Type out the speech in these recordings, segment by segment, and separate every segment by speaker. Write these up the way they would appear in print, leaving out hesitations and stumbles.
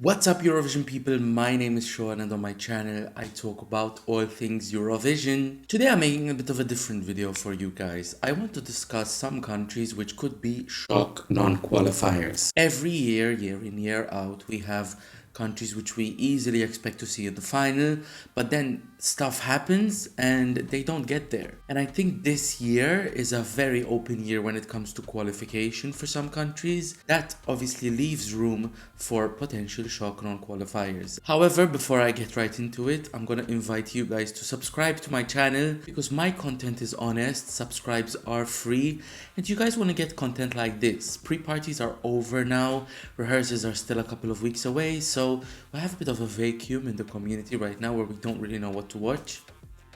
Speaker 1: What's up, Eurovision people? My name is Sean and on my channel I talk about all things Eurovision. Today I'm making a bit of a different video for you guys. I want to discuss some countries which could be shock non-qualifiers. Every year, year in, year out, we have countries which we easily expect to see in the final, but then stuff happens and they don't get there. And I think this year is a very open year when it comes to qualification for some countries. That obviously leaves room for potential shock non-qualifiers. However, before I get right into it, I'm gonna invite you guys to subscribe to my channel because my content is honest, subscribes are free, and you guys wanna get content like this. Pre-parties are over now, rehearsals are still a couple of weeks away, so we have a bit of a vacuum in the community right now where we don't really know what to watch.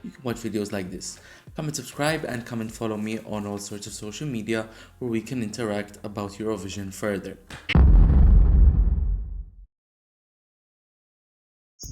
Speaker 1: You can watch videos like this. Come and subscribe and come and follow me on all sorts of social media where we can interact about Eurovision further.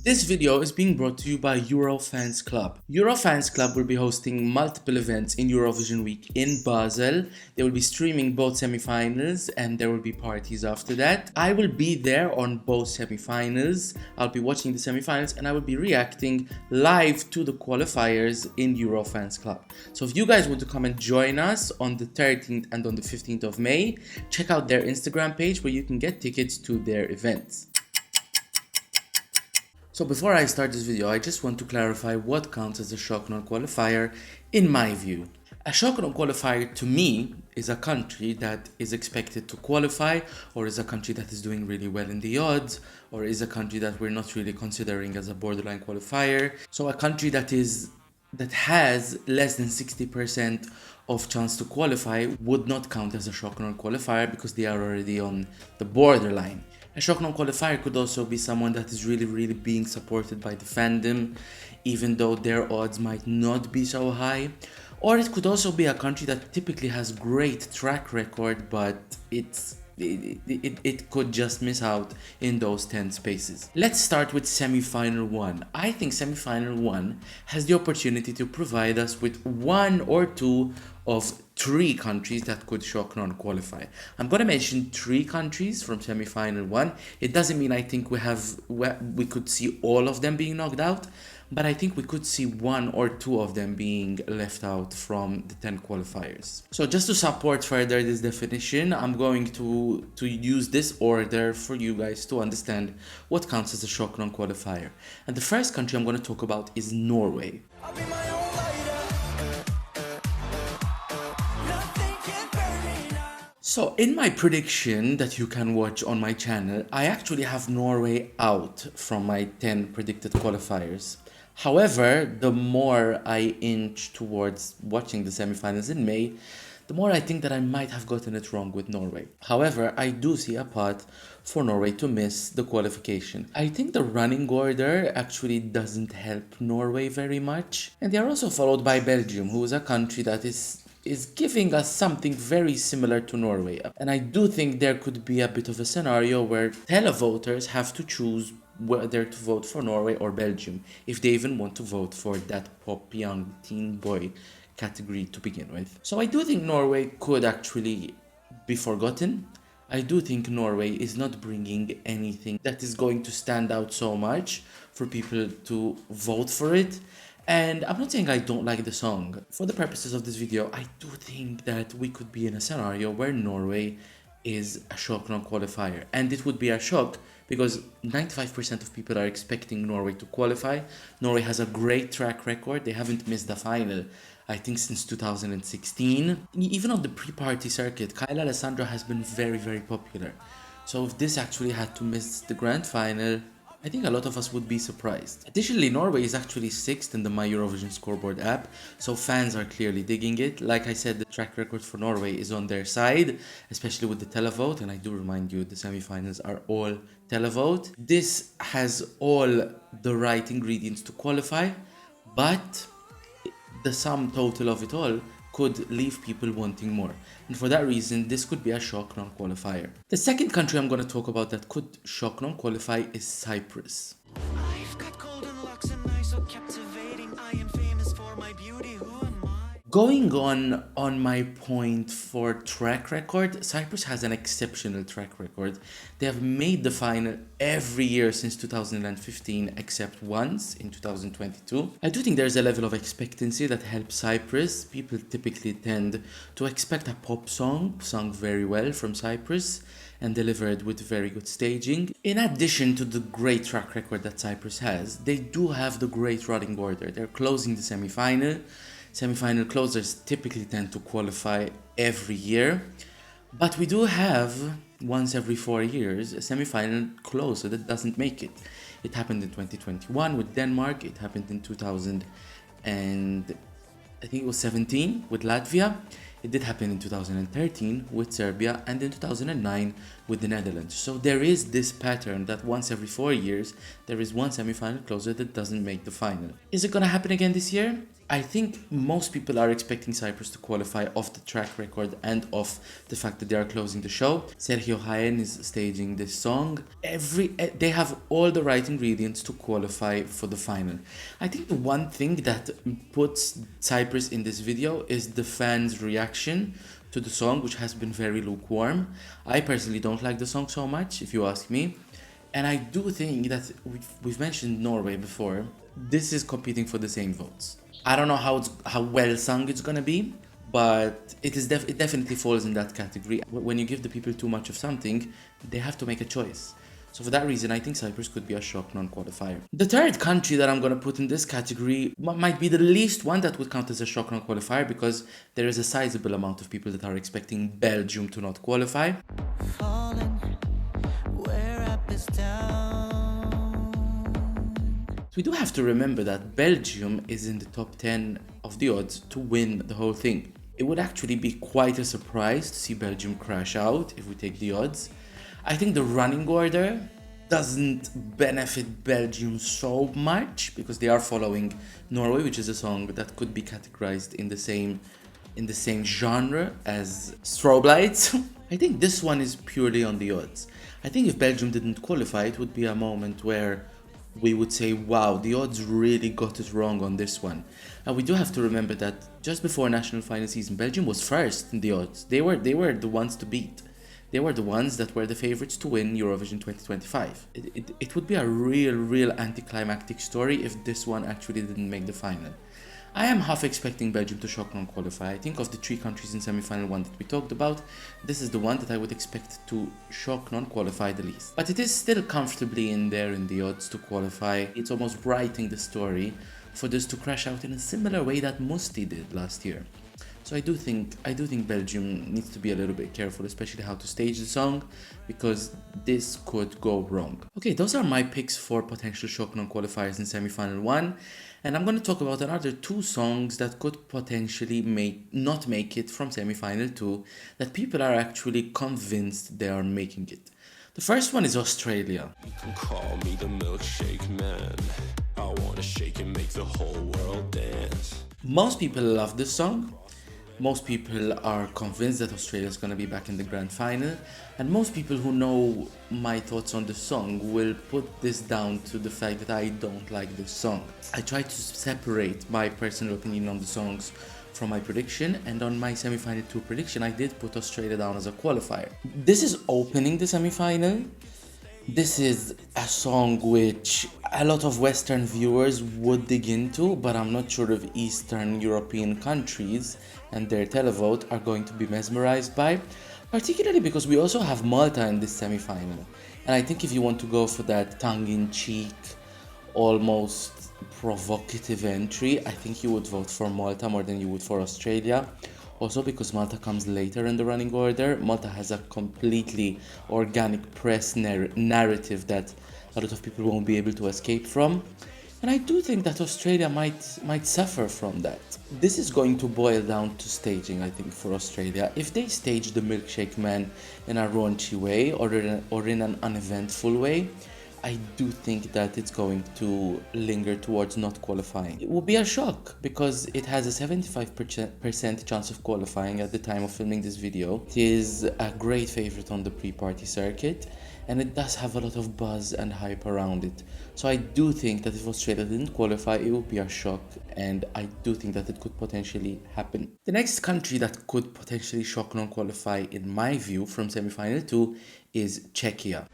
Speaker 1: This video is being brought to you by Eurofans Club. Eurofans Club will be hosting multiple events in Eurovision Week in Basel. They will be streaming both semi-finals and there will be parties after that. I will be there on both semi-finals. I'll be watching the semi-finals and I will be reacting live to the qualifiers in Eurofans Club. So if you guys want to come and join us on the 13th and on the 15th of May, check out their Instagram page where you can get tickets to their events. So before I start this video, I just want to clarify what counts as a shock non-qualifier in my view. A shock non-qualifier to me is a country that is expected to qualify, or is a country that is doing really well in the odds, or is a country that we're not really considering as a borderline qualifier. So a country that has less than 60% of chance to qualify would not count as a shock non-qualifier because they are already on the borderline. A shock non-qualifier could also be someone that is really being supported by the fandom, even though their odds might not be so high. Or it could also be a country that typically has great track record, but it could just miss out in those 10 spaces. Let's start with semi-final 1. I think semi-final 1 has the opportunity to provide us with one or two of 3 countries that could shock non-qualify. I'm gonna mention 3 countries from semi-final 1. It doesn't mean I think we could see all of them being knocked out, but I think we could see 1 or 2 of them being left out from the 10 qualifiers. So just to support further this definition, I'm going to use this order for you guys to understand what counts as a shock non-qualifier. And the first country I'm going to talk about is Norway. So in my prediction that you can watch on my channel, I actually have Norway out from my 10 predicted qualifiers. However, the more I inch towards watching the semifinals in May, the more I think that I might have gotten it wrong with Norway. However, I do see a path for Norway to miss the qualification. I think the running order actually doesn't help Norway very much. And they are also followed by Belgium, who is a country that is giving us something very similar to Norway. And I do think there could be a bit of a scenario where televoters have to choose whether to vote for Norway or Belgium, if they even want to vote for that pop young teen boy category to begin with. So I do think Norway could actually be forgotten. I do think Norway is not bringing anything that is going to stand out so much for people to vote for it. And I'm not saying I don't like the song. For the purposes of this video, I do think that we could be in a scenario where Norway is a shock non-qualifier. And it would be a shock because 95% of people are expecting Norway to qualify. Norway has a great track record. They haven't missed the final, I think, since 2016. Even on the pre-party circuit, Kyle Alessandro has been very popular. So if this actually had to miss the grand final, I think a lot of us would be surprised. Additionally, Norway is actually 6th in the My Eurovision Scoreboard app, so fans are clearly digging it. Like I said, the track record for Norway is on their side, especially with the televote, and I do remind you the semi-finals are all televote. This has all the right ingredients to qualify, but the sum total of it all could leave people wanting more. And for that reason, this could be a shock non-qualifier. The second country I'm going to talk about that could shock non-qualify is Cyprus. Going on my point for track record, Cyprus has an exceptional track record. They have made the final every year since 2015 except once in 2022. I do think there's a level of expectancy that helps Cyprus. People typically tend to expect a pop song sung very well from Cyprus and delivered with very good staging. In addition to the great track record that Cyprus has, they do have the great running order. They're closing the semi-final. Semi-final closers typically tend to qualify every year, but we do have, once every 4 years, a semi-final closer that doesn't make it. It happened in 2021 with Denmark, it happened in 2000 and I think it was 17 with Latvia. It did happen in 2013 with Serbia and in 2009 with the Netherlands. So there is this pattern that once every 4 years, there is one semi-final closer that doesn't make the final. Is it gonna happen again this year? I think most people are expecting Cyprus to qualify off the track record and off the fact that they are closing the show. Sergio Hayen is staging this song. They have all the right ingredients to qualify for the final. I think the one thing that puts Cyprus in this video is the fans' reaction to the song, which has been very lukewarm. I personally don't like the song so much, if you ask me. And I do think that we've mentioned Norway before. This is competing for the same votes. I don't know how well sung it's gonna be, but it definitely falls in that category. When you give the people too much of something, they have to make a choice. So for that reason, I think Cyprus could be a shock non-qualifier. The third country that I'm gonna put in this category might be the least one that would count as a shock non-qualifier, because there is a sizable amount of people that are expecting Belgium to not qualify. Falling, we're up this town. So we do have to remember that Belgium is in the top 10 of the odds to win the whole thing. It would actually be quite a surprise to see Belgium crash out if we take the odds. I think the running order doesn't benefit Belgium so much because they are following Norway, which is a song that could be categorized in the same genre as Strobe Lights. I think this one is purely on the odds. I think if Belgium didn't qualify, it would be a moment where we would say, wow, the odds really got it wrong on this one. And we do have to remember that just before national final season, Belgium was first in the odds. They were the ones to beat. They were the ones that were the favorites to win Eurovision 2025. It would be a real anticlimactic story if this one actually didn't make the final. I am half expecting Belgium to shock non-qualify. I think of the 3 countries in semi-final 1 that we talked about, this is the one that I would expect to shock non-qualify the least. But it is still comfortably in there in the odds to qualify. It's almost writing the story for this to crash out in a similar way that Musti did last year. So I do think Belgium needs to be a little bit careful, especially how to stage the song, because this could go wrong. Okay, those are my picks for potential shock non-qualifiers in semi-final 1. And I'm going to talk about another 2 songs that could potentially not make it from semi-final 2, that people are actually convinced they are making it. The first one is Australia. You can call me the milkshake man. I want to shake and make the whole world dance. Most people love this song. Most people are convinced that Australia is going to be back in the grand final, and most people who know my thoughts on the song will put this down to the fact that I don't like this song. I try to separate my personal opinion on the songs from my prediction, and on my semi-final 2 prediction I did put Australia down as a qualifier. This is opening the semi-final. This is a song which a lot of Western viewers would dig into, but I'm not sure if Eastern European countries and their televote are going to be mesmerized by, particularly because we also have Malta in this semi-final. And I think if you want to go for that tongue-in-cheek, almost provocative entry, I think you would vote for Malta more than you would for Australia. Also because Malta comes later in the running order. Malta has a completely organic press narrative that a lot of people won't be able to escape from. And I do think that Australia might suffer from that. This is going to boil down to staging, I think, for Australia. If they stage the Milkshake Man in a raunchy way or in an uneventful way, I do think that it's going to linger towards not qualifying. It will be a shock because it has a 75% chance of qualifying at the time of filming this video. It is a great favorite on the pre-party circuit, and it does have a lot of buzz and hype around it. So I do think that if Australia didn't qualify, it would be a shock, and I do think that it could potentially happen. The next country that could potentially shock non-qualify, in my view, from semi-final 2 is Czechia.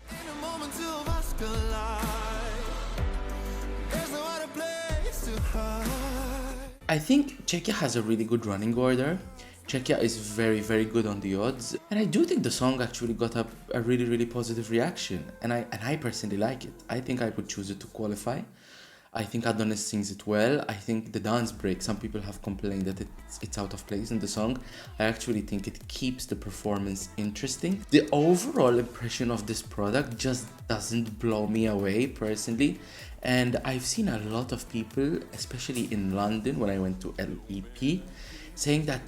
Speaker 1: I think Czechia has a really good running order. Czechia is very, very good on the odds, and I do think the song actually got a really, really positive reaction, and I personally like it. I think I would choose it to qualify. I think Adonis sings it well. I think the dance break, some people have complained that it's out of place in the song. I actually think it keeps the performance interesting. The overall impression of this product just doesn't blow me away personally, and I've seen a lot of people, especially in London when I went to LEP, saying that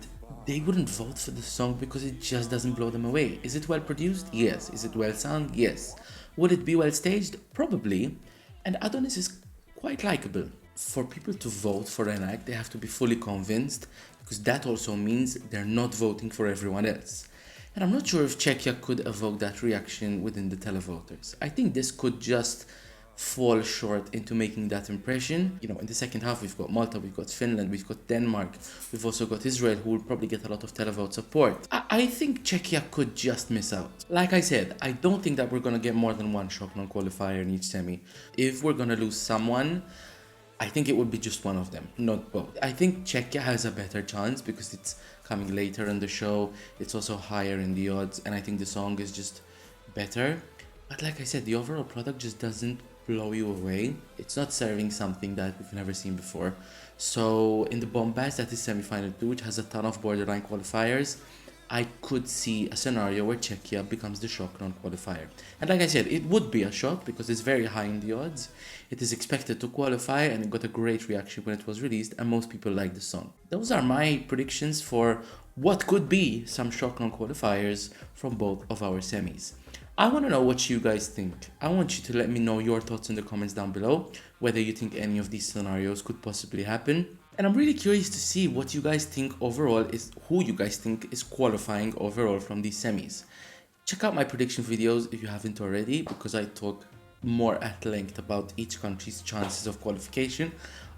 Speaker 1: they wouldn't vote for the song because it just doesn't blow them away. Is it well produced? Yes. Is it well sung? Yes. Would it be well staged? Probably. And Adonis is quite likable. For people to vote for an act, they have to be fully convinced, because that also means they're not voting for everyone else. And I'm not sure if Czechia could evoke that reaction within the televoters. I think this could just fall short into making that impression. You know, in the second half, we've got Malta, we've got Finland, we've got Denmark, we've also got Israel, who will probably get a lot of televote support. I think Czechia could just miss out. Like I said, I don't think that we're gonna get more than one shock non-qualifier in each semi. If we're gonna lose someone, I think it would be just one of them, not both. I think Czechia has a better chance because it's coming later in the show, it's also higher in the odds, and I think the song is just better. But like I said, the overall product just doesn't blow you away. It's not serving something that we've never seen before. So in the bombast that is semi-final 2, which has a ton of borderline qualifiers, I could see a scenario where Czechia becomes the shock non-qualifier. And like I said, it would be a shock because it's very high in the odds. It is expected to qualify, and it got a great reaction when it was released, and most people like the song. Those are my predictions for what could be some shock non-qualifiers from both of our semis. I want to know what you guys think. I want you to let me know your thoughts in the comments down below, whether you think any of these scenarios could possibly happen. And I'm really curious to see what you guys think overall is, who you guys think is qualifying overall from these semis. Check out my prediction videos if you haven't already, because I talk more at length about each country's chances of qualification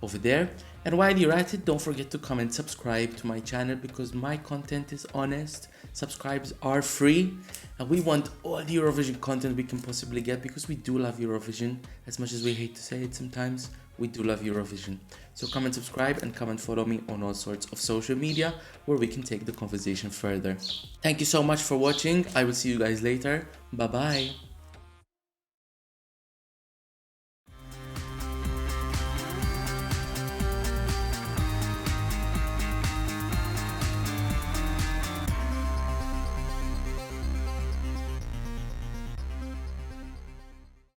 Speaker 1: over there. And while you're at it, don't forget to comment, subscribe to my channel, because my content is honest. Subscribes are free, and we want all the Eurovision content we can possibly get, because we do love Eurovision. As much as we hate to say it sometimes, we do love Eurovision. So come and subscribe, and come and follow me on all sorts of social media where we can take the conversation further. Thank you so much for watching. I will see you guys later. Bye bye.